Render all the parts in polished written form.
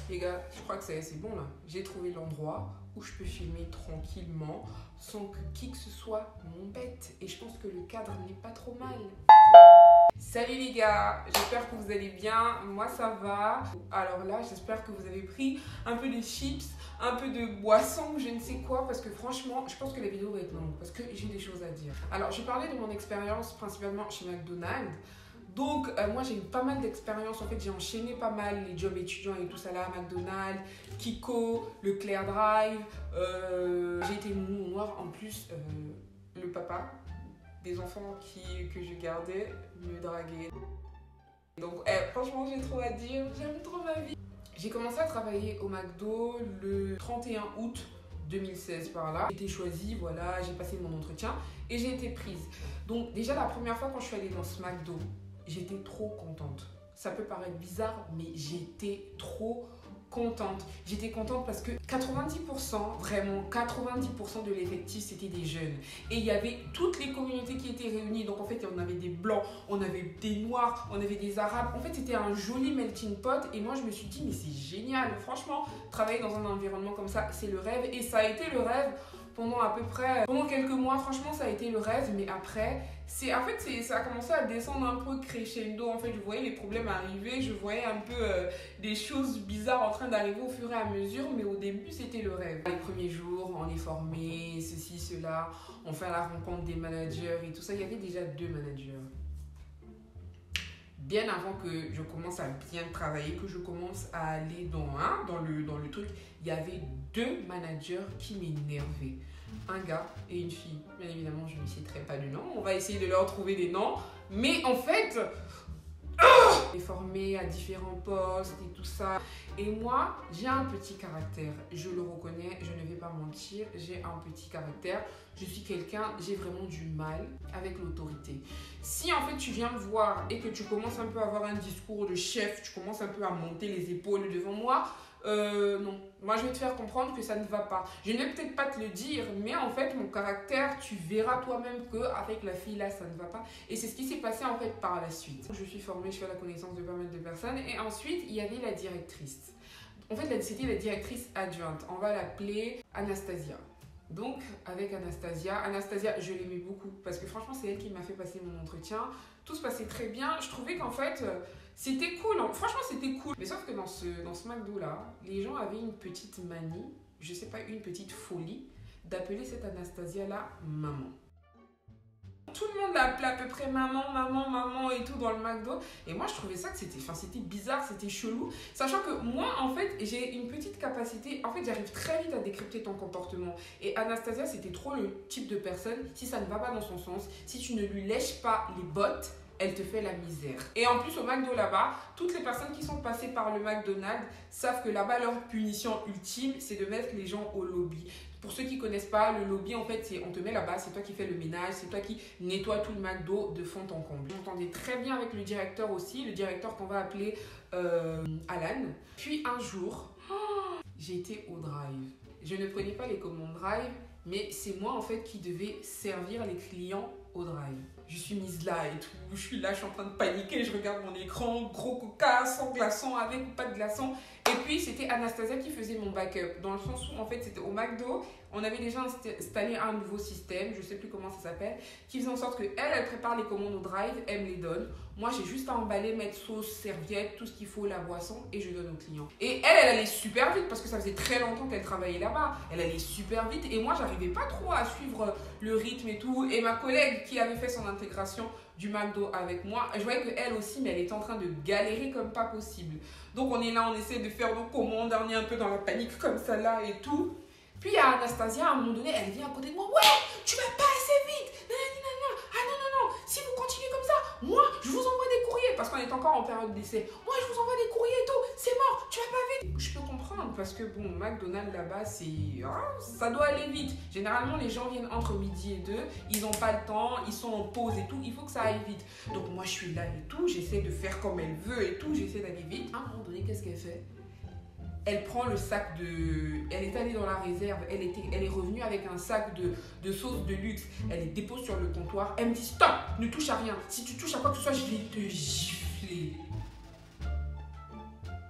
Les gars, je crois que c'est bon là. J'ai trouvé l'endroit où je peux filmer tranquillement sans que qui que ce soit m'embête. Et je pense que le cadre n'est pas trop mal. Salut les gars, j'espère que vous allez bien. Moi ça va. Alors là, j'espère que vous avez pris un peu de chips, un peu de boisson, je ne sais quoi, parce que franchement, je pense que la vidéo va être longue parce que j'ai des choses à dire. Alors, je vais parler de mon expérience principalement chez McDonald's. Donc, moi, j'ai eu pas mal d'expériences. En fait, j'ai enchaîné pas mal les jobs étudiants et tout ça là, McDonald's, Kiko, Leclerc Drive. J'ai été nounou noir. En plus, le papa des enfants que je gardais me draguait. Donc, franchement, j'ai trop à dire. J'aime trop ma vie. J'ai commencé à travailler au McDo le 31 août 2016 par là. J'ai été choisie, voilà, j'ai passé mon entretien et j'ai été prise. Donc, déjà, la première fois quand je suis allée dans ce McDo, j'étais trop contente. Ça peut paraître bizarre, mais j'étais trop contente. J'étais contente parce que 90%, vraiment 90% de l'effectif, c'était des jeunes. Et il y avait toutes les communautés qui étaient réunies. Donc en fait, on avait des blancs, on avait des noirs, on avait des arabes. En fait, c'était un joli melting pot. Et moi, je me suis dit, mais c'est génial. Franchement, travailler dans un environnement comme ça, c'est le rêve. Et ça a été le rêve pendant quelques mois. Franchement, ça a été le rêve. Mais après, ça a commencé à descendre un peu crescendo. En fait, je voyais les problèmes arriver, je voyais un peu des choses bizarres en train d'arriver au fur et à mesure, mais au début, c'était le rêve. Les premiers jours, on est formé, ceci, cela, on fait la rencontre des managers et tout ça. Il y avait déjà 2 managers. Bien avant que je commence à bien travailler, que je commence à aller dans le truc, il y avait 2 managers qui m'énervaient. Un gars et une fille. Bien évidemment, je ne citerai pas de nom. On va essayer de leur trouver des noms. Mais en fait, on est formé à différents postes et tout ça. Et moi, j'ai un petit caractère. Je le reconnais, je ne vais pas mentir. J'ai un petit caractère. Je suis quelqu'un, j'ai vraiment du mal avec l'autorité. Si en fait tu viens me voir et que tu commences un peu à avoir un discours de chef, tu commences un peu à monter les épaules devant moi, non, moi je vais te faire comprendre que ça ne va pas. Je ne vais peut-être pas te le dire, mais en fait mon caractère, tu verras toi-même qu'avec la fille là ça ne va pas. Et c'est ce qui s'est passé en fait par la suite. Je suis formée, je fais la connaissance de pas mal de personnes et ensuite il y avait la directrice. En fait c'était la directrice adjointe, on va l'appeler Anastasia. Donc avec Anastasia je l'aimais beaucoup parce que franchement c'est elle qui m'a fait passer mon entretien. Tout se passait très bien, je trouvais qu'en fait c'était cool, franchement c'était cool. Mais sauf que dans ce McDo là, les gens avaient une petite manie, je sais pas, une petite folie d'appeler cette Anastasia là maman. Tout le monde l'appelait à peu près maman, maman, maman et tout dans le McDo. Et moi, je trouvais ça que c'était bizarre, c'était chelou. Sachant que moi, en fait, j'ai une petite capacité. En fait, j'arrive très vite à décrypter ton comportement. Et Anastasia, c'était trop le type de personne, si ça ne va pas dans son sens, si tu ne lui lèches pas les bottes, elle te fait la misère. Et en plus, au McDo là-bas, toutes les personnes qui sont passées par le McDonald's savent que là-bas, leur punition ultime, c'est de mettre les gens au lobby. Pour ceux qui ne connaissent pas, le lobby, en fait, on te met là-bas, c'est toi qui fais le ménage, c'est toi qui nettoie tout le McDo de fond en comble. J'entendais très bien avec le directeur aussi, le directeur qu'on va appeler Alan. Puis un jour, j'ai été au drive. Je ne prenais pas les commandes drive, mais c'est moi en fait qui devais servir les clients au drive. Je suis mise là et tout, je suis là, je suis en train de paniquer, je regarde mon écran, gros coca, sans glaçon, avec ou pas de glaçon. Et puis c'était Anastasia qui faisait mon backup, dans le sens où en fait c'était au McDo, on avait déjà installé un nouveau système, je sais plus comment ça s'appelle, qui faisait en sorte que elle prépare les commandes au drive, elle me les donne. Moi j'ai juste à emballer, mettre sauce, serviette, tout ce qu'il faut, la boisson et je donne aux clients. Et elle allait super vite parce que ça faisait très longtemps qu'elle travaillait là-bas. Elle allait super vite et moi j'arrivais pas trop à suivre le rythme et tout. Et ma collègue qui avait fait son intégration du McDo avec moi, je voyais qu'elle aussi, mais elle était en train de galérer comme pas possible. Donc on est là, on essaie de faire nos commandes, on est un peu dans la panique comme ça là et tout. Puis il y a Anastasia, à un moment donné, elle vient à côté de moi. Ouais, tu vas pas assez vite. Ah non, si vous continuez comme ça, moi, je vous envoie des courriers. Parce qu'on est encore en période d'essai. Moi, je vous envoie des courriers et tout. C'est mort, tu vas pas vite. Je peux comprendre parce que bon, McDonald's là-bas, ça doit aller vite. Généralement, les gens viennent entre midi et 2. Ils n'ont pas le temps, ils sont en pause et tout. Il faut que ça aille vite. Donc moi, je suis là et tout. J'essaie de faire comme elle veut et tout. J'essaie d'aller vite. À un moment donné, qu'est-ce qu'elle fait ? Elle prend le sac de... Elle est allée dans la réserve. Elle est revenue avec un sac de sauce de luxe. Elle les dépose sur le comptoir. Elle me dit stop, ne touche à rien. Si tu touches à quoi que ce soit, je vais te gifler.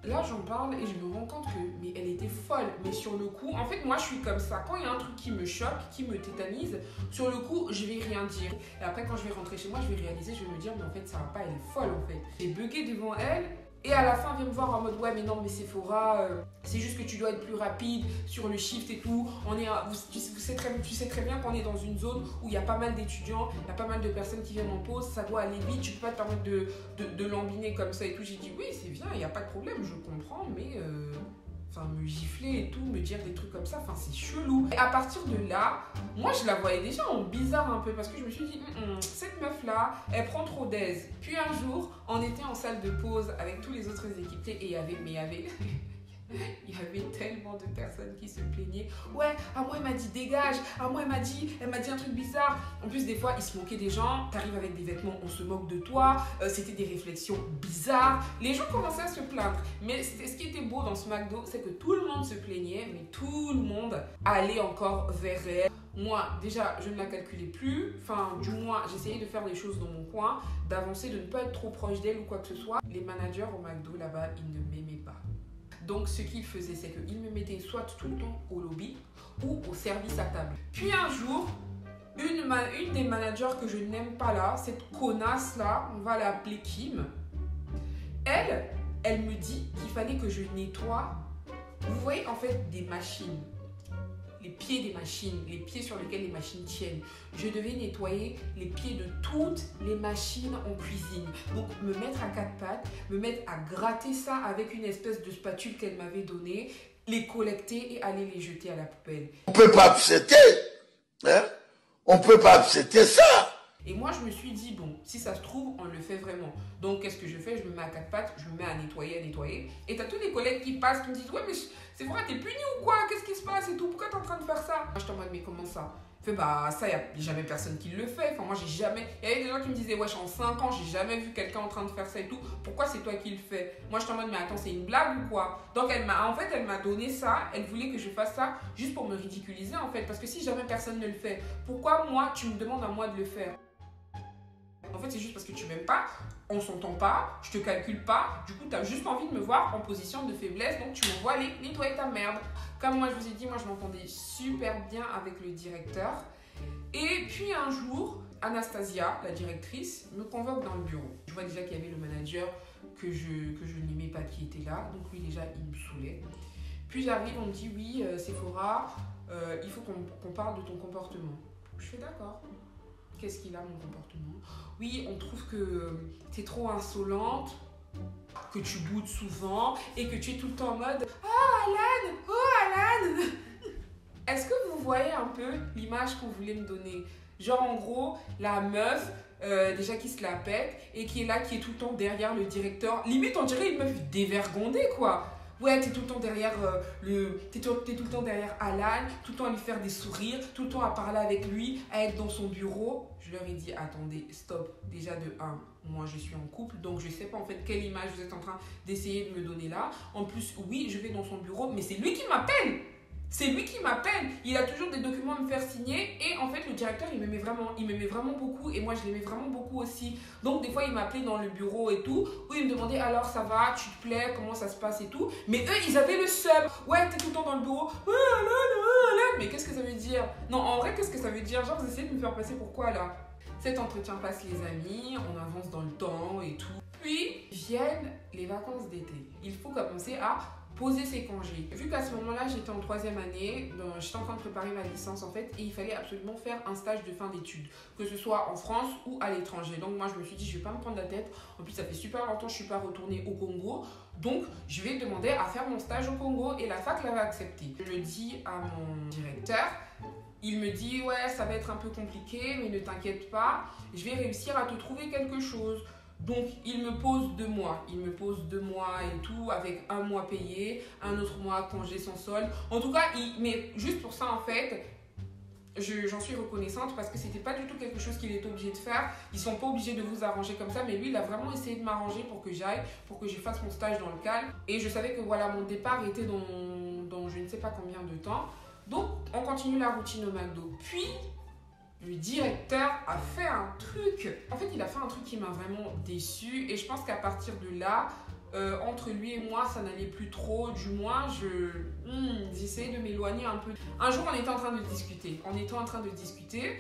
là, j'en parle et je me rends compte que, mais elle était folle. Mais sur le coup, en fait, moi, je suis comme ça. Quand il y a un truc qui me choque, qui me tétanise, sur le coup, je vais rien dire. Et après, quand je vais rentrer chez moi, je vais réaliser, je vais me dire, mais en fait, ça va pas, elle est folle, en fait. J'ai bugué devant elle. Et à la fin, elle vient me voir en mode, ouais, mais non, mais Sephora, c'est juste que tu dois être plus rapide sur le shift et tout. Tu sais très bien qu'on est dans une zone où il y a pas mal d'étudiants, il y a pas mal de personnes qui viennent en pause, ça doit aller vite, tu peux pas te permettre de lambiner comme ça et tout. J'ai dit, oui, c'est bien, il n'y a pas de problème, je comprends, mais me gifler et tout, me dire des trucs comme ça, c'est chelou. Et à partir de là, moi je la voyais déjà en bizarre un peu parce que je me suis dit, cette meuf là, elle prend trop d'aise. Puis un jour, on était en salle de pause avec tous les autres équipiers et il y avait il y avait tellement de personnes qui se plaignaient. Ouais, à moi elle m'a dit dégage, à moi elle m'a dit un truc bizarre. En plus des fois il se moquait des gens, t'arrives avec des vêtements, on se moque de toi, c'était des réflexions bizarres. Les gens commençaient à se plaindre. Mais ce qui était beau dans ce McDo, c'est que tout le monde se plaignait, mais tout le monde allait encore vers elle. Moi, déjà, je ne la calculais plus. Du moins, j'essayais de faire les choses dans mon coin, d'avancer, de ne pas être trop proche d'elle ou quoi que ce soit. Les managers au McDo, là-bas, ils ne m'aimaient pas. Donc, ce qu'ils faisaient, c'est qu'ils me mettaient soit tout le temps au lobby ou au service à table. Puis un jour, une des managers que je n'aime pas là, cette connasse-là, on va l'appeler Kim, elle me dit qu'il fallait que je nettoie, vous voyez en fait des machines. Les pieds des machines, les pieds sur lesquels les machines tiennent. Je devais nettoyer les pieds de toutes les machines en cuisine. Donc, me mettre à quatre pattes, me mettre à gratter ça avec une espèce de spatule qu'elle m'avait donnée, les collecter et aller les jeter à la poubelle. On peut pas accepter, hein? On peut pas accepter ça. Et moi, je me suis dit, bon, si ça se trouve, on le fait vraiment. Donc, qu'est-ce que je fais? Je me mets à quatre pattes, je me mets à nettoyer. Et t'as tous les collègues qui passent, qui me disent, ouais, mais c'est vrai, t'es puni ou quoi? Qu'est-ce qui se passe et tout? Pourquoi t'es en train de faire ça? Moi, je t'en mode, mais comment ça? Ça, il n'y a jamais personne qui le fait. Moi, j'ai jamais. Il y avait des gens qui me disaient, wesh, en 5 ans, j'ai jamais vu quelqu'un en train de faire ça et tout. Pourquoi c'est toi qui le fais? Moi, je t'en mode, mais attends, c'est une blague ou quoi? Donc, elle m'a donné ça. Elle voulait que je fasse ça juste pour me ridiculiser, en fait. Parce que si jamais personne ne le fait, pourquoi moi, tu me demandes à moi de le faire? En fait, c'est juste parce que tu m'aimes pas, on s'entend pas, je te calcule pas, du coup, tu as juste envie de me voir en position de faiblesse, donc tu m'envoies aller nettoyer ta merde. Comme moi, je vous ai dit, moi, je m'entendais super bien avec le directeur. Et puis un jour, Anastasia, la directrice, me convoque dans le bureau. Je vois déjà qu'il y avait le manager que je n'aimais pas qui était là, donc lui, déjà, il me saoulait. Puis j'arrive, on me dit, oui, Sephora, il faut qu'on parle de ton comportement. Je fais d'accord. Qu'est-ce qu'il a, mon comportement? Oui, on trouve que tu es trop insolente, que tu boudes souvent et que tu es tout le temps en mode « Oh Alan !» Est-ce que vous voyez un peu l'image qu'on voulait me donner? Genre en gros, la meuf, déjà qui se la pète et qui est là, qui est tout le temps derrière le directeur. Limite, on dirait une meuf dévergondée, quoi. Ouais, t'es tout le temps derrière t'es tout le temps derrière Alan, tout le temps à lui faire des sourires, tout le temps à parler avec lui, à être dans son bureau. Je leur ai dit, attendez, stop. Déjà de 1, moi je suis en couple, donc je sais pas en fait quelle image vous êtes en train d'essayer de me donner là. En plus, oui, je vais dans son bureau, mais c'est lui qui m'appelle. C'est lui qui m'appelle. Il a toujours des documents à me faire signer. Et en fait, le directeur, il m'aimait vraiment beaucoup. Et moi, je l'aimais vraiment beaucoup aussi. Donc, des fois, il m'appelait dans le bureau et tout. Où il me demandait, alors, ça va? Tu te plais? Comment ça se passe et tout? Mais eux, ils avaient le seum. Ouais, t'es tout le temps dans le bureau. Mais qu'est-ce que ça veut dire? Non, en vrai, qu'est-ce que ça veut dire? Genre, vous essayez de me faire passer pour quoi, là? Cet entretien passe, les amis. On avance dans le temps et tout. Puis, viennent les vacances d'été. Il faut commencer à poser ses congés. Vu qu'à ce moment-là, j'étais en 3e année, j'étais en train de préparer ma licence en fait, et il fallait absolument faire un stage de fin d'études, que ce soit en France ou à l'étranger. Donc moi, je me suis dit, je vais pas me prendre la tête. En plus, ça fait super longtemps que je suis pas retournée au Congo. Donc, je vais demander à faire mon stage au Congo et la fac l'avait accepté. Je le dis à mon directeur. Il me dit, ouais, ça va être un peu compliqué, mais ne t'inquiète pas, je vais réussir à te trouver quelque chose. Donc, il me pose 2 mois. Il me pose 2 mois et tout, avec 1 mois payé, un autre mois congé sans solde. En tout cas, mais juste pour ça, en fait, j'en suis reconnaissante parce que c'était pas du tout quelque chose qu'il était obligé de faire. Ils sont pas obligés de vous arranger comme ça, mais lui, il a vraiment essayé de m'arranger pour que j'aille, pour que je fasse mon stage dans le calme. Et je savais que voilà, mon départ était dans je ne sais pas combien de temps. Donc, on continue la routine au McDo. Puis, le directeur a fait un truc. En fait, il a fait un truc qui m'a vraiment déçue. Et je pense qu'à partir de là, entre lui et moi, ça n'allait plus trop. Du moins, j'essayais de m'éloigner un peu. Un jour, on était en train de discuter.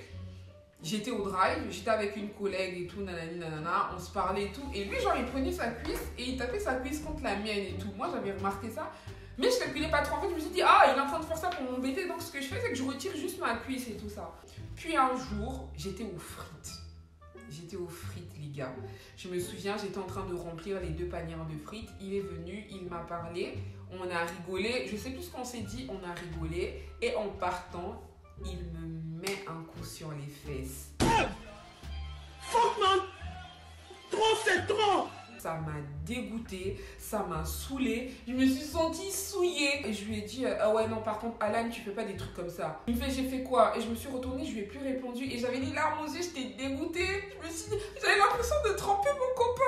J'étais au drive, j'étais avec une collègue et tout, nanani nanana, on se parlait et tout. Et lui, genre, il prenait sa cuisse et il tapait sa cuisse contre la mienne et tout. Moi, j'avais remarqué ça. Mais je calculais pas trop. En fait, je me suis dit, ah, il est en train de faire ça pour m'embêter. Donc, ce que je fais, c'est que je retire juste ma cuisse et tout ça. Puis un jour, j'étais aux frites. Les gars. Je me souviens, j'étais en train de remplir les 2 paniers de frites. Il est venu, il m'a parlé. On a rigolé. Je sais plus ce qu'on s'est dit, on a rigolé. Et en partant, il me met un coup sur les fesses. Fuck man! Trop c'est trop! Ça m'a dégoûté, ça m'a saoulée, je me suis sentie souillée. Et je lui ai dit, ah ouais non par contre Alan tu fais pas des trucs comme ça. Il me fait, j'ai fait quoi? Et je me suis retournée, je lui ai plus répondu et j'avais les larmes aux yeux, j'étais dégoûtée. J'avais l'impression de tremper mon copain.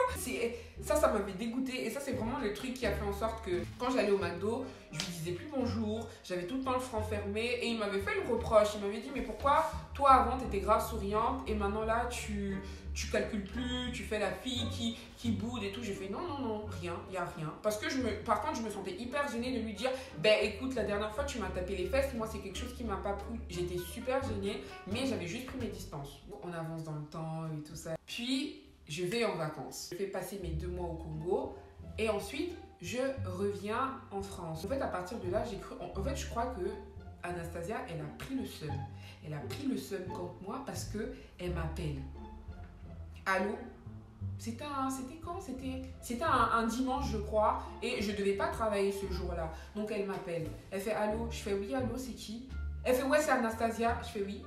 Ça m'avait dégoûté et ça c'est vraiment le truc qui a fait en sorte que quand j'allais au McDo, je lui disais plus bonjour, j'avais tout le temps le front fermé et il m'avait fait le reproche. Il m'avait dit, mais pourquoi toi avant t'étais grave souriante et maintenant là tu calcules plus, tu fais la fille qui boude et tout. J'ai fait non, rien, il n'y a rien. Parce que par contre, je me sentais hyper gênée de lui dire, ben écoute, la dernière fois tu m'as tapé les fesses, moi c'est quelque chose qui m'a pas plu. J'étais super gênée, mais j'avais juste pris mes distances. On avance dans le temps et tout ça. Puis, je vais en vacances. Je fais passer mes 2 mois au Congo et ensuite, je reviens en France. En fait, à partir de là, je crois que Anastasia, elle a pris le seum. Elle a pris le seum contre moi parce qu'elle m'appelle. Allô? C'était quand? C'était un dimanche, je crois, et je devais pas travailler ce jour-là. Donc elle m'appelle. Elle fait allô? Je fais oui, allô, c'est qui? Elle fait ouais, c'est Anastasia. Je fais oui.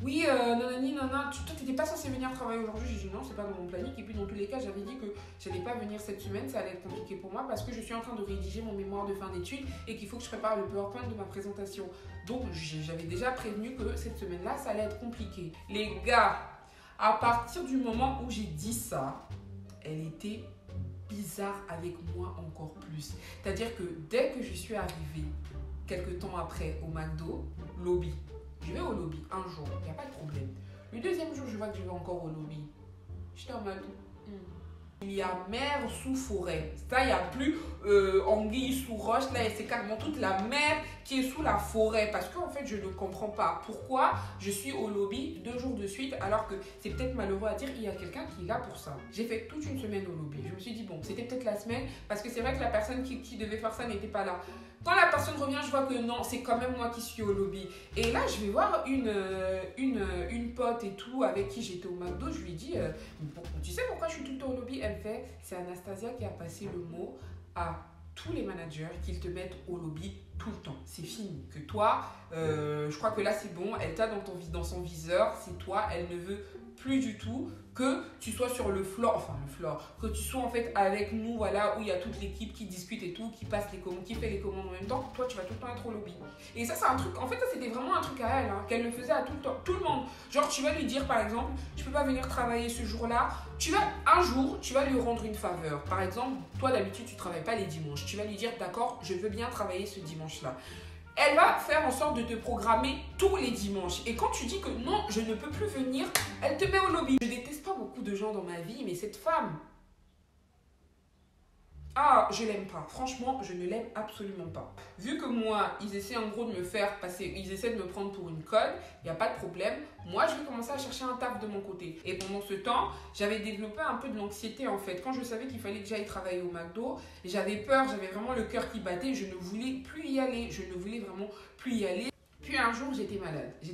Oui, nanani, nanana, toi t'étais pas censé venir travailler aujourd'hui. J'ai dit non, c'est pas dans mon planning. Et puis dans tous les cas, j'avais dit que j'allais pas venir cette semaine, ça allait être compliqué pour moi parce que je suis en train de rédiger mon mémoire de fin d'études et qu'il faut que je prépare le PowerPoint de ma présentation. Donc j'avais déjà prévenu que cette semaine-là, ça allait être compliqué. Les gars, à partir du moment où j'ai dit ça, elle était bizarre avec moi encore plus. C'est-à-dire que dès que je suis arrivée, quelques temps après, au McDo, lobby. Je vais au lobby un jour, il n'y a pas de problème. Le deuxième jour, je vois que je vais encore au lobby. J'étais en mode, il y a mer sous forêt. Ça, il n'y a plus anguille sous roche. Là, c'est carrément toute la mer qui est sous la forêt. Parce qu'en fait, je ne comprends pas pourquoi je suis au lobby 2 jours de suite. Alors que c'est peut-être malheureux à dire, il y a quelqu'un qui est là pour ça. J'ai fait toute une semaine au lobby. Je me suis dit, bon, c'était peut-être la semaine. Parce que c'est vrai que la personne qui devait faire ça n'était pas là. Quand la personne revient, je vois que non, c'est quand même moi qui suis au lobby. Et là, je vais voir une pote et tout avec qui j'étais au McDo. Je lui dis, tu sais pourquoi je suis tout le temps au lobby? Elle fait, c'est Anastasia qui a passé le mot à tous les managers qu'ils te mettent au lobby tout le temps. C'est fini. Que toi, je crois que là, c'est bon. Elle t'a dans son viseur. C'est toi. Elle ne veut plus du tout que tu sois sur le floor, que tu sois en fait avec nous, voilà, où il y a toute l'équipe qui discute et tout, qui passe les commandes, qui fait les commandes en même temps. Toi, tu vas tout le temps être au lobby. Et ça, c'est un truc, en fait, ça, c'était vraiment un truc à elle, qu'elle le faisait à tout le temps, tout le monde. Genre, tu vas lui dire, par exemple, je peux pas venir travailler ce jour-là. Un jour, tu vas lui rendre une faveur. Par exemple, toi, d'habitude, tu travailles pas les dimanches. Tu vas lui dire, d'accord, je veux bien travailler ce dimanche-là. Elle va faire en sorte de te programmer tous les dimanches. Et quand tu dis que non, je ne peux plus venir, elle te met au lobby. Je déteste pas beaucoup de gens dans ma vie, mais cette femme, ah, je l'aime pas. Franchement, je ne l'aime absolument pas. Vu que moi, ils essaient en gros de me faire passer, ils essaient de me prendre pour une conne, il n'y a pas de problème. Moi, je vais commencer à chercher un taf de mon côté. Et pendant ce temps, j'avais développé un peu de l'anxiété en fait. Quand je savais qu'il fallait que j'aille travailler au McDo, j'avais peur, j'avais vraiment le cœur qui battait. Je ne voulais plus y aller. Je ne voulais vraiment plus y aller. Puis un jour, j'étais malade. J'ai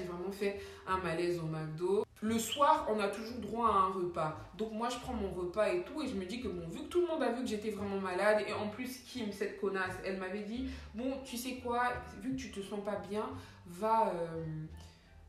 vraiment fait un malaise au McDo. Le soir, on a toujours droit à un repas. Donc moi, je prends mon repas et tout. Et je me dis que bon, vu que tout le monde a vu que j'étais vraiment malade. Et en plus, Kim, cette connasse, elle m'avait dit, bon, tu sais quoi, vu que tu te sens pas bien, va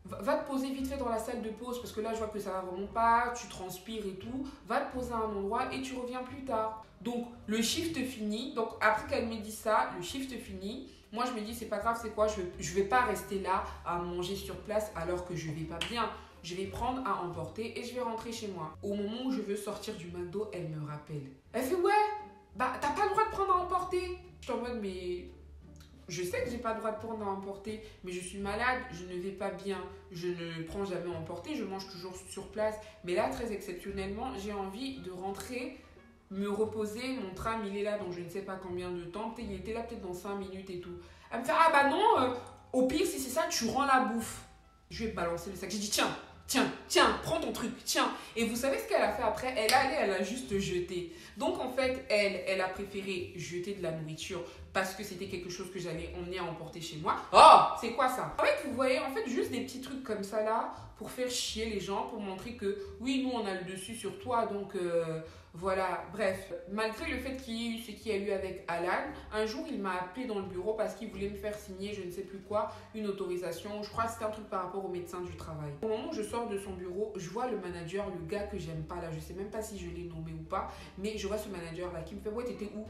te poser vite fait dans la salle de pause. Parce que là, je vois que ça va vraiment pas, tu transpires et tout. Va te poser à un endroit et tu reviens plus tard. Donc, le shift finit. Donc, après qu'elle m'ait dit ça, le shift finit. Moi, je me dis, c'est pas grave, c'est quoi, je vais pas rester là à manger sur place alors que je vais pas bien. Je vais prendre à emporter et je vais rentrer chez moi. Au moment où je veux sortir du McDo, elle me rappelle. Elle fait, ouais, bah, t'as pas le droit de prendre à emporter. Je suis en mode, mais je sais que j'ai pas le droit de prendre à emporter, mais je suis malade, je ne vais pas bien. Je ne prends jamais à emporter, je mange toujours sur place. Mais là, très exceptionnellement, j'ai envie de rentrer me reposer, mon tram il est là dans je ne sais pas combien de temps, il était là peut-être dans 5 minutes et tout. Elle me fait, ah bah non, au pire si c'est ça, tu rends la bouffe. Je lui ai balancé le sac, j'ai dit tiens, prends ton truc, tiens. Et vous savez ce qu'elle a fait après? Elle a juste jeté. Donc en fait, elle a préféré jeter de la nourriture parce que c'était quelque chose que j'allais emmener à emporter chez moi. Oh, c'est quoi ça? En fait, vous voyez, en fait, juste des petits trucs comme ça là pour faire chier les gens, pour montrer que oui, nous on a le dessus sur toi, donc voilà. Bref, malgré le fait qu'il y ait eu ce qu'il y a eu avec Alan, un jour il m'a appelé dans le bureau parce qu'il voulait me faire signer, je ne sais plus quoi, une autorisation. Je crois que c'était un truc par rapport au médecin du travail. Au moment où je sors de son bureau, je vois le manager, le gars que j'aime pas là, je sais même pas si je l'ai nommé ou pas, mais je vois ce manager là qui me fait, ouais, t'étais où?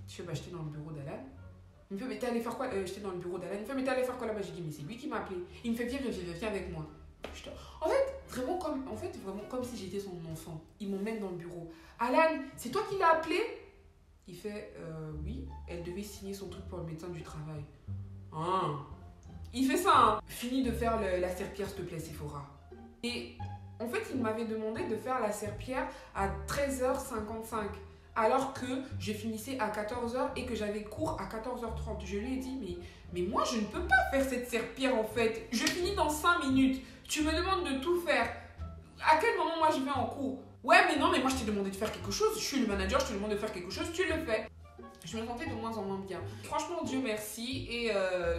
Je fais, bah j'étais dans le bureau d'Alan. Il me fait, mais t'es allé faire quoi? J'étais dans le bureau d'Alan. Il me fait, mais t'es allé faire quoi là-bas? J'ai dit, mais c'est lui qui m'a appelé. Il me fait, viens avec moi. En fait, vraiment comme si j'étais son enfant. Il m'emmène dans le bureau. Alan, c'est toi qui l'as appelé? Il fait, oui, elle devait signer son truc pour le médecin du travail. Ah. Il fait ça, hein. Fini de faire la serpillère, s'il te plaît, Sephora. Et en fait, il m'avait demandé de faire la serpillère à 13h55. Alors que je finissais à 14h et que j'avais cours à 14h30. Je lui ai dit, mais moi, je ne peux pas faire cette serpillère en fait. Je finis dans 5 minutes. Tu me demandes de tout faire. À quel moment moi je vais en cours? Ouais, mais non, mais moi je t'ai demandé de faire quelque chose. Je suis le manager, je te demande de faire quelque chose, tu le fais. Je me sentais de moins en moins bien. Franchement, Dieu merci. Et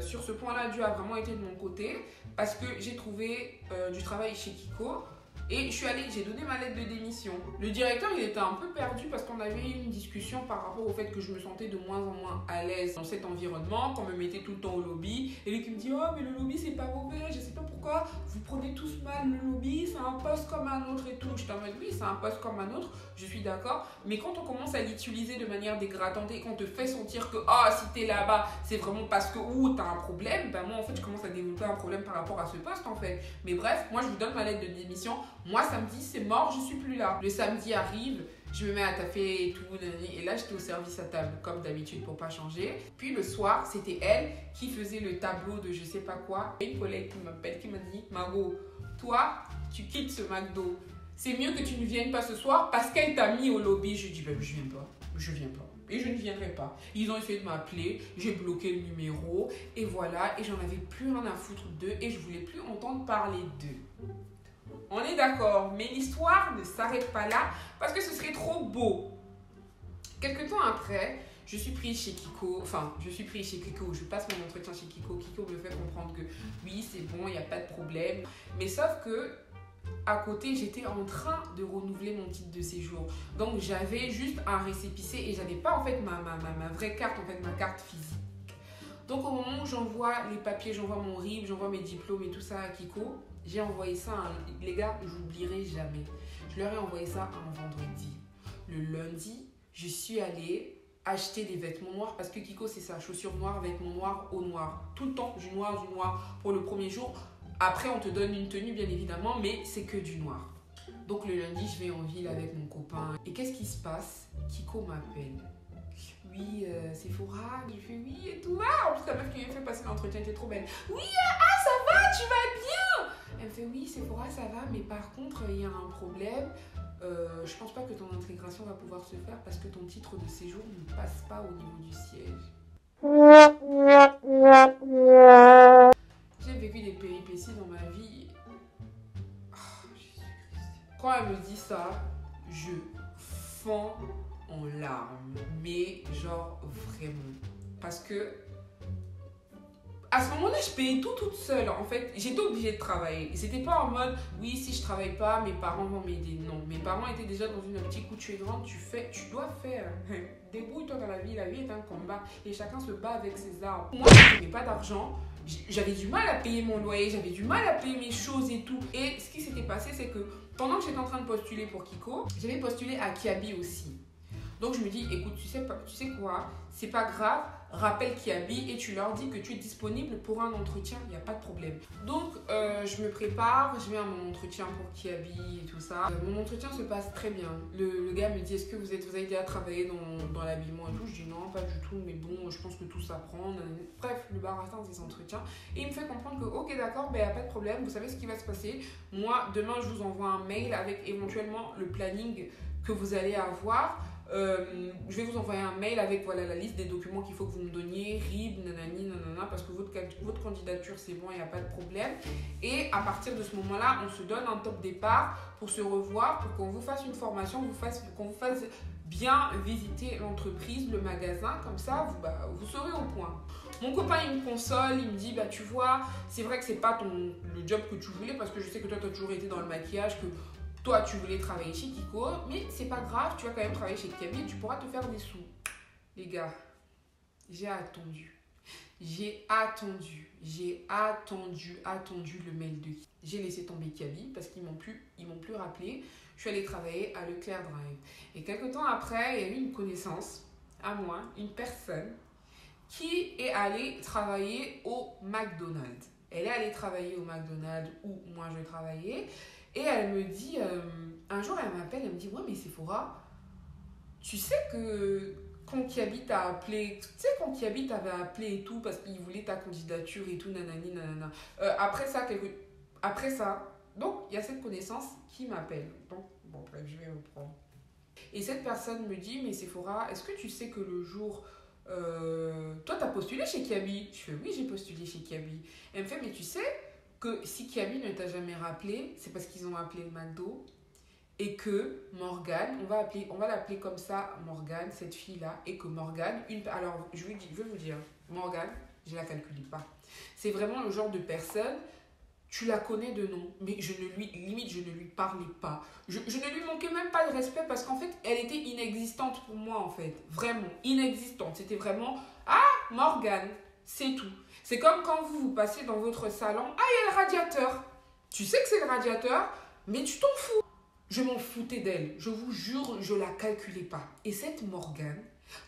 sur ce point-là, Dieu a vraiment été de mon côté. Parce que j'ai trouvé du travail chez Kiko. Et j'ai donné ma lettre de démission. Le directeur, il était un peu perdu parce qu'on avait eu une discussion par rapport au fait que je me sentais de moins en moins à l'aise dans cet environnement, qu'on me mettait tout le temps au lobby. Et lui qui me dit, oh, mais le lobby, c'est pas mauvais, je sais pas pourquoi, vous prenez tous mal le lobby, c'est un poste comme un autre et tout. Je t'en mode, oui, c'est un poste comme un autre, je suis d'accord. Mais quand on commence à l'utiliser de manière dégradante et qu'on te fait sentir que, si t'es là-bas, c'est vraiment parce que, t'as un problème, ben moi, en fait, je commence à développer un problème par rapport à ce poste, en fait. Mais bref, moi, je vous donne ma lettre de démission. Moi, samedi, c'est mort, je suis plus là. Le samedi arrive, je me mets à taffer et tout, et là, j'étais au service à table, comme d'habitude, pour pas changer. Puis le soir, c'était elle qui faisait le tableau de je sais pas quoi. Et une collègue qui m'appelle, qui m'a dit, Margot, toi, tu quittes ce McDo. C'est mieux que tu ne viennes pas ce soir parce qu'elle t'a mis au lobby. Je dis, ben, je viens pas. Et je ne viendrai pas. Ils ont essayé de m'appeler, j'ai bloqué le numéro, et voilà, et j'en avais plus rien à foutre d'eux, et je voulais plus entendre parler d'eux. On est d'accord, mais l'histoire ne s'arrête pas là parce que ce serait trop beau. Quelque temps après, je suis prise chez Kiko, je passe mon entretien chez Kiko. Kiko me fait comprendre que oui, c'est bon, il n'y a pas de problème. Mais sauf que, à côté, j'étais en train de renouveler mon titre de séjour. Donc, j'avais juste un récépissé et j'avais pas en fait ma vraie carte, en fait, ma carte physique. Donc, au moment où j'envoie les papiers, j'envoie mon RIB, j'envoie mes diplômes et tout ça à Kiko, j'ai envoyé ça, les gars, j'oublierai jamais. Je leur ai envoyé ça un vendredi. Le lundi, je suis allée acheter des vêtements noirs parce que Kiko, c'est ça, chaussures noires, vêtements noirs, au noir. Tout le temps, du noir pour le premier jour. Après, on te donne une tenue, bien évidemment, mais c'est que du noir. Donc, le lundi, je vais en ville avec mon copain. Et qu'est-ce qui se passe? Kiko m'appelle. Oui, Sephora, je fais oui et tout. En plus, la meuf qui m'a fait passer l'entretien était trop belle. Oui, ça va, tu vas bien? Elle me fait oui, Sephora, ça va, mais par contre, il y a un problème. Je pense pas que ton intégration va pouvoir se faire parce que ton titre de séjour ne passe pas au niveau du siège. J'ai vécu des péripéties dans ma vie. Quand elle me dit ça, je fends en larmes, mais genre vraiment, parce que à ce moment-là, je payais tout toute seule. En fait, j'étais obligée de travailler. Et c'était pas en mode, oui, si je travaille pas, mes parents vont m'aider. Non, mes parents étaient déjà dans une optique où tu es grande, tu dois faire. Débrouille-toi dans la vie est un combat. Et chacun se bat avec ses armes. Moi, je n'avais pas d'argent. J'avais du mal à payer mon loyer, j'avais du mal à payer mes choses et tout. Et ce qui s'était passé, c'est que pendant que j'étais en train de postuler pour Kiko, j'avais postulé à Kiabi aussi. Donc je me dis, écoute, tu sais quoi, c'est pas grave, rappelle Kiabi et tu leur dis que tu es disponible pour un entretien, il n'y a pas de problème. Donc je me prépare, je vais à mon entretien pour Kiabi et tout ça. Mon entretien se passe très bien. Le gars me dit, est-ce que vous avez déjà travaillé dans l'habillement et tout? Je dis non, pas du tout, mais bon, je pense que tout s'apprend. Bref, le baratin des entretiens. Et il me fait comprendre que, ok, d'accord, il n'y a pas de problème, vous savez ce qui va se passer. Moi, demain, je vous envoie un mail avec éventuellement le planning que vous allez avoir. je vais vous envoyer un mail avec voilà, la liste des documents qu'il faut que vous me donniez, RIB, nanani, nanana, parce que votre candidature, c'est bon, il n'y a pas de problème. Et à partir de ce moment-là, on se donne un top départ pour se revoir, pour qu'on vous fasse une formation, qu'on vous fasse bien visiter l'entreprise, le magasin, comme ça, vous serez au point. Mon copain, il me console, il me dit, tu vois, c'est vrai que c'est pas le job que tu voulais, parce que je sais que toi, tu as toujours été dans le maquillage, que toi, tu voulais travailler chez Kiko, mais c'est pas grave, tu vas quand même travailler chez Kiabi, tu pourras te faire des sous. Les gars, j'ai attendu le mail de Kiabi. J'ai laissé tomber Kiabi parce qu'ils m'ont plus rappelé. Je suis allée travailler à Leclerc Drive. Et quelques temps après, il y a eu une connaissance à moi, une personne qui est allée travailler au McDonald's. Elle est allée travailler au McDonald's où moi je travaillais. Et elle me dit, un jour elle m'appelle, elle me dit, ouais mais Sephora, tu sais que quand Kiabi t'a appelé, t'avait appelé et tout parce qu'il voulait ta candidature et tout, nanani, nanana. Après ça, donc il y a cette connaissance qui m'appelle. Donc, bon bref, je vais reprendre. Et cette personne me dit, mais Sephora, est-ce que tu sais que le jour... toi, t'as postulé chez Kiabi? Je fais, oui, j'ai postulé chez Kiabi. Elle me fait, mais tu sais que si Kiabi ne t'a jamais rappelé, c'est parce qu'ils ont appelé le McDo et que Morgane, on va l'appeler comme ça, Morgane, cette fille-là, et que Morgane, alors je vais vous dire, Morgane, je la calcule pas. C'est vraiment le genre de personne, tu la connais de nom, mais je ne lui parlais pas. Je ne lui manquais même pas de respect parce qu'en fait, elle était inexistante pour moi en fait. Vraiment, inexistante. C'était vraiment, Morgane, c'est tout. C'est comme quand vous passez dans votre salon, il y a le radiateur. Tu sais que c'est le radiateur, mais tu t'en fous. Je m'en foutais d'elle. Je vous jure, je la calculais pas. Et cette Morgane,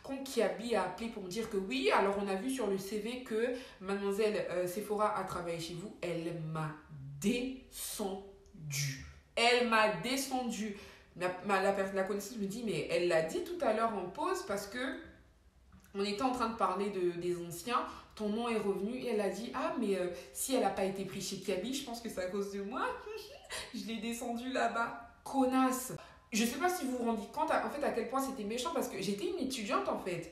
quand Kiabi a appelé pour me dire que oui, alors on a vu sur le CV que mademoiselle Sephora a travaillé chez vous, elle m'a descendu. La connaissance me dit, mais elle l'a dit tout à l'heure en pause parce que on était en train de parler des anciens, ton nom est revenu et elle a dit, mais si elle n'a pas été prise chez Kiabi, je pense que c'est à cause de moi. Je l'ai descendue là-bas. Connasse. Je sais pas si vous vous rendez compte en fait à quel point c'était méchant parce que j'étais une étudiante en fait.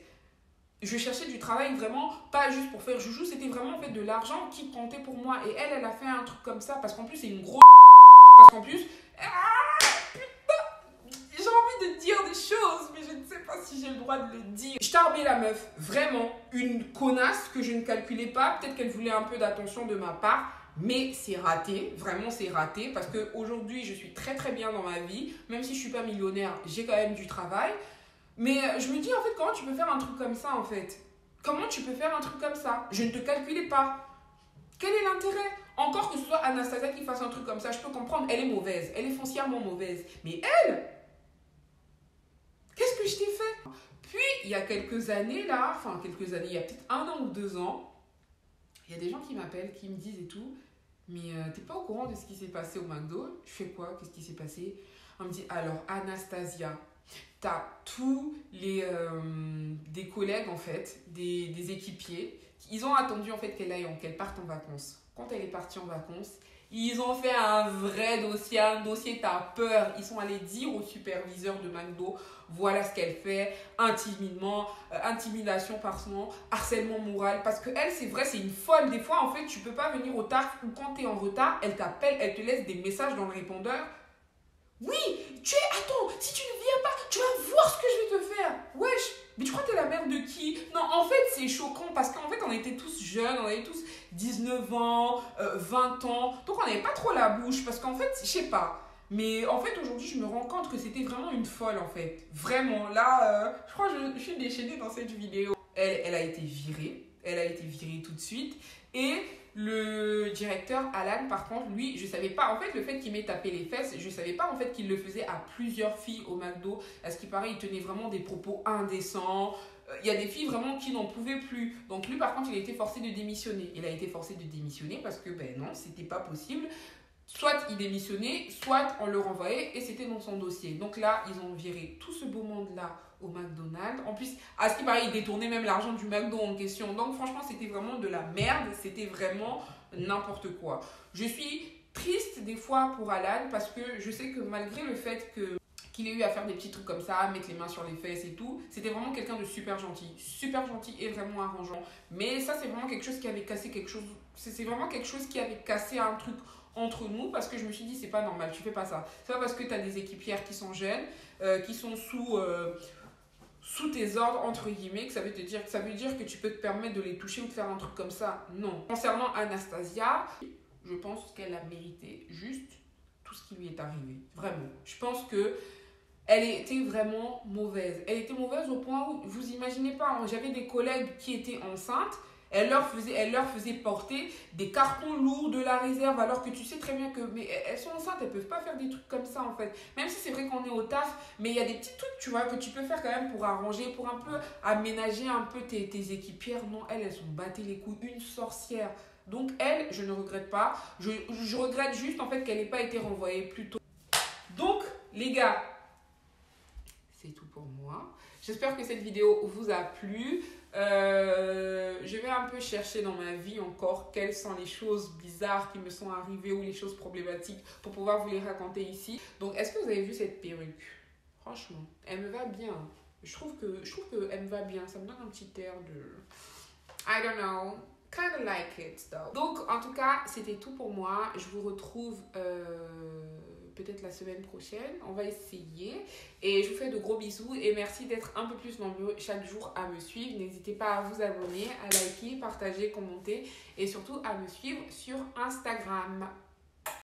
Je cherchais du travail vraiment, pas juste pour faire joujou, c'était vraiment en fait de l'argent qui comptait pour moi. Et elle a fait un truc comme ça parce qu'en plus c'est une grosse parce qu'en plus, putain, j'ai envie de dire des choses, mais je ne sais pas si j'ai le droit de le dire. Je tarbais la meuf, vraiment une connasse que je ne calculais pas. Peut-être qu'elle voulait un peu d'attention de ma part. Mais c'est raté, vraiment c'est raté parce qu'aujourd'hui je suis très très bien dans ma vie, même si je ne suis pas millionnaire, j'ai quand même du travail. Mais je me dis en fait comment tu peux faire un truc comme ça en fait? Comment tu peux faire un truc comme ça? Je ne te calculais pas. Quel est l'intérêt? Encore que ce soit Anastasia qui fasse un truc comme ça, je peux comprendre, elle est mauvaise, elle est foncièrement mauvaise. Mais elle, qu'est-ce que je t'ai fait? Puis il y a quelques années là, il y a peut-être 1 an ou 2 ans, il y a des gens qui m'appellent, qui me disent et tout, mais t'es pas au courant de ce qui s'est passé au McDo? Je fais quoi? Qu'est-ce qui s'est passé? On me dit, alors Anastasia, t'as tous des collègues en fait, des équipiers, ils ont attendu en fait qu'elle parte en vacances. Quand elle est partie en vacances, ils ont fait un dossier, t'as peur. Ils sont allés dire au superviseur de McDo, voilà ce qu'elle fait, intimidation harcèlement moral. Parce que elle, c'est vrai, c'est une folle. Des fois, en fait, tu peux pas venir au taf ou quand t'es en retard, elle t'appelle, elle te laisse des messages dans le répondeur. Oui, attends, si tu ne viens pas, tu vas voir ce que je vais te faire. Wesh, mais tu crois que t'es la mère de qui? Non, en fait, c'est choquant parce qu'en fait, on était tous jeunes, on avait tous 19 ans, 20 ans. Donc, on n'avait pas trop la bouche parce qu'en fait, je sais pas. Mais en fait, aujourd'hui, je me rends compte que c'était vraiment une folle, en fait. Vraiment, là, je crois que je suis déchaînée dans cette vidéo. Elle a été virée. Elle a été virée tout de suite. Et le directeur, Alan, par contre, lui, je savais pas. En fait, le fait qu'il m'ait tapé les fesses, je savais pas en fait qu'il le faisait à plusieurs filles au McDo. À ce qui paraît, il tenait vraiment des propos indécents. Il y a des filles vraiment qui n'en pouvaient plus. Donc lui, par contre, il a été forcé de démissionner. Il a été forcé de démissionner parce que, non, c'était pas possible. Soit il démissionnait, soit on le renvoyait et c'était dans son dossier. Donc là, ils ont viré tout ce beau monde-là au McDonald's. En plus, à ce qui paraît, ils détournaient même l'argent du McDo en question. Donc franchement, c'était vraiment de la merde. C'était vraiment n'importe quoi. Je suis triste des fois pour Alan parce que je sais que malgré le fait qu'il ait eu à faire des petits trucs comme ça, mettre les mains sur les fesses et tout. C'était vraiment quelqu'un de super gentil et vraiment arrangeant. Mais ça, c'est vraiment quelque chose qui avait cassé quelque chose. C'est vraiment quelque chose qui avait cassé un truc entre nous parce que je me suis dit, c'est pas normal, tu fais pas ça. C'est pas parce que tu as des équipières qui sont jeunes, qui sont sous tes ordres, entre guillemets, que ça veut dire que tu peux te permettre de les toucher ou de faire un truc comme ça. Non. Concernant Anastasia, je pense qu'elle a mérité juste tout ce qui lui est arrivé. Vraiment. Je pense que elle était vraiment mauvaise. Elle était mauvaise au point où, vous imaginez pas, j'avais des collègues qui étaient enceintes, elle leur faisait porter des cartons lourds de la réserve, alors que tu sais très bien que mais elles sont enceintes, elles peuvent pas faire des trucs comme ça en fait. Même si c'est vrai qu'on est au taf, mais il y a des petits trucs, tu vois, que tu peux faire quand même pour arranger, pour un peu aménager un peu tes équipières. Non, elles sont battues les couilles, une sorcière. Donc elle, je ne regrette pas. Je regrette juste en fait qu'elle n'ait pas été renvoyée plus tôt. Donc les gars, c'est tout pour moi. J'espère que cette vidéo vous a plu. Je vais un peu chercher dans ma vie encore quelles sont les choses bizarres qui me sont arrivées ou les choses problématiques pour pouvoir vous les raconter ici. Donc, est-ce que vous avez vu cette perruque? Franchement, elle me va bien. Je trouve qu'elle me va bien. Ça me donne un petit air de... I don't know. Kind of like it, though. Donc, en tout cas, c'était tout pour moi. Je vous retrouve... peut-être la semaine prochaine, on va essayer et je vous fais de gros bisous et merci d'être un peu plus nombreux chaque jour à me suivre. N'hésitez pas à vous abonner, à liker, partager, commenter et surtout à me suivre sur Instagram.